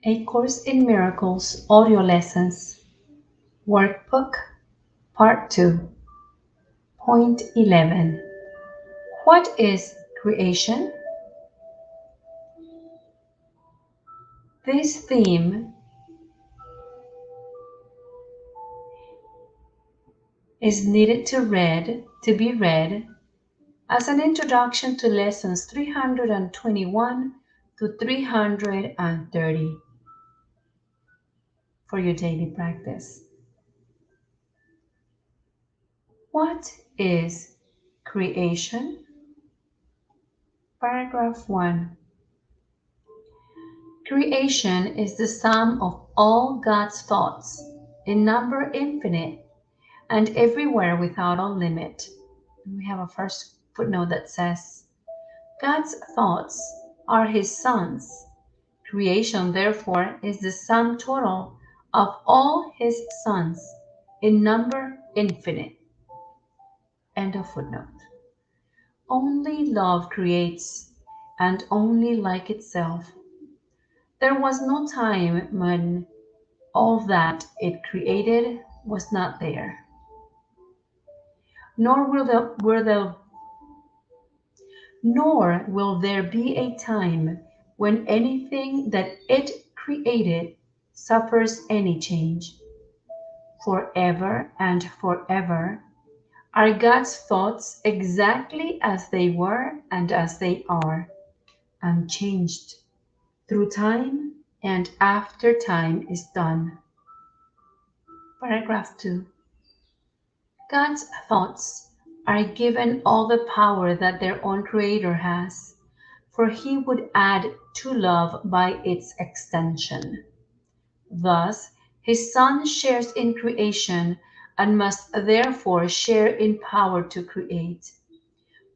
A Course in Miracles audio lessons, Workbook, Part 2, Point 11. What is creation? This theme is needed to be read as an introduction to lessons 321 to 330 for your daily practice. What is creation? Paragraph 1. Creation is the sum of all God's thoughts, in number infinite, and everywhere without a limit. We have a first footnote that says, God's thoughts are His Son's. Creation, therefore, is the sum total of all His sons, in number infinite. End of footnote. Only love creates, and only like itself. There was no time when all that it created was not there. Nor will there be a time when anything that it created suffers any change. Forever and forever are God's thoughts exactly as they were and as they are, unchanged, through time and after time is done. Paragraph 2. God's thoughts are given all the power that their own Creator has, for He would add to love by its extension. Thus, His Son shares in creation and must therefore share in power to create.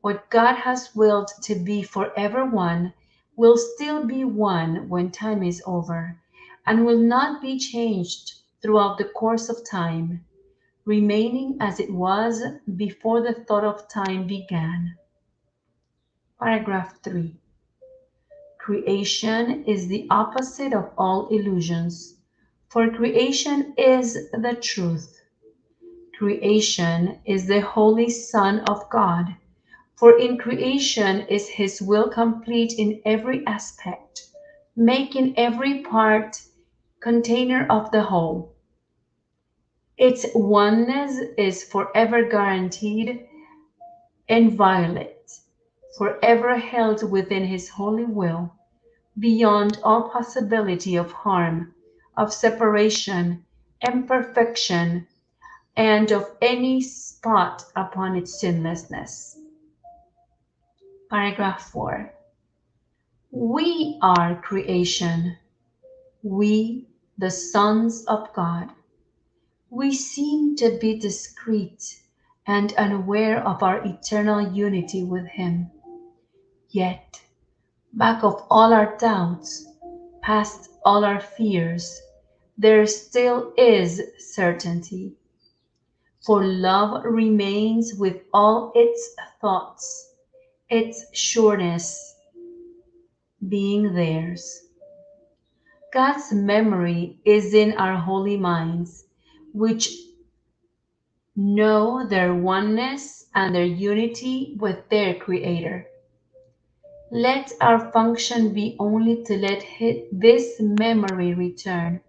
What God has willed to be forever one will still be one when time is over, and will not be changed throughout the course of time, remaining as it was before the thought of time began. Paragraph 3. Creation is the opposite of all illusions, for creation is the truth. Creation is the Holy Son of God, for in creation is His will complete in every aspect, making every part container of the whole. Its oneness is forever guaranteed, inviolate, forever held within His holy will, beyond all possibility of harm, of separation, imperfection, and of any spot upon its sinlessness. Paragraph 4. We are creation. We, the sons of God. We seem to be discreet and unaware of our eternal unity with Him. Yet, back of all our doubts, past all our fears, there still is certainty. For love remains with all its thoughts, its sureness being theirs. God's memory is in our holy minds, which know their oneness and their unity with their Creator. Let our function be only to let this memory return,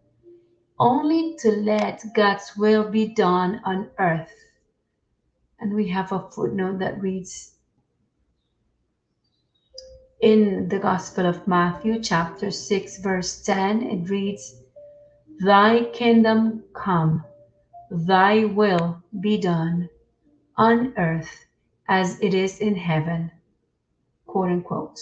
only to let God's will be done on earth. And we have a footnote that reads, in the Gospel of Matthew, chapter 6, verse 10, it reads, Thy kingdom come, thy will be done, on earth as it is in heaven. Quote unquote.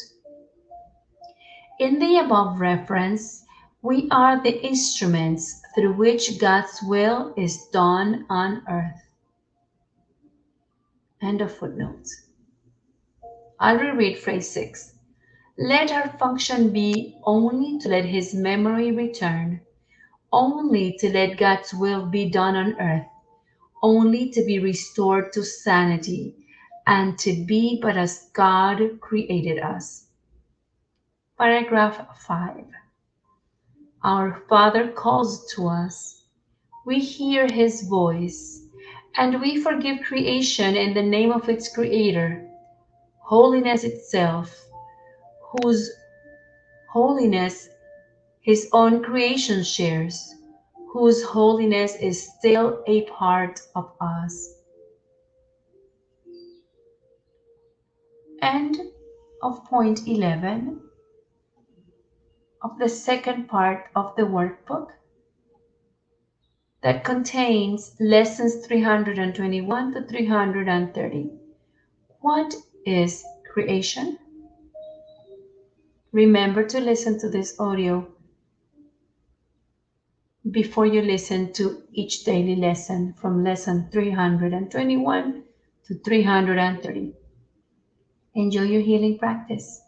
In the above reference, we are the instruments through which God's will is done on earth. End of footnote. I'll reread phrase 6. Let our function be only to let His memory return, only to let God's will be done on earth, only to be restored to sanity, and to be but as God created us. Paragraph 5. our Father calls to us. We hear His voice, and we forgive creation in the name of its Creator, holiness itself, whose holiness His own creation shares, whose holiness is still a part of us. End of point 11 of the second part of the workbook that contains lessons 321 to 330. What is creation? Remember to listen to this audio before you listen to each daily lesson from lesson 321 to 330. Enjoy your healing practice.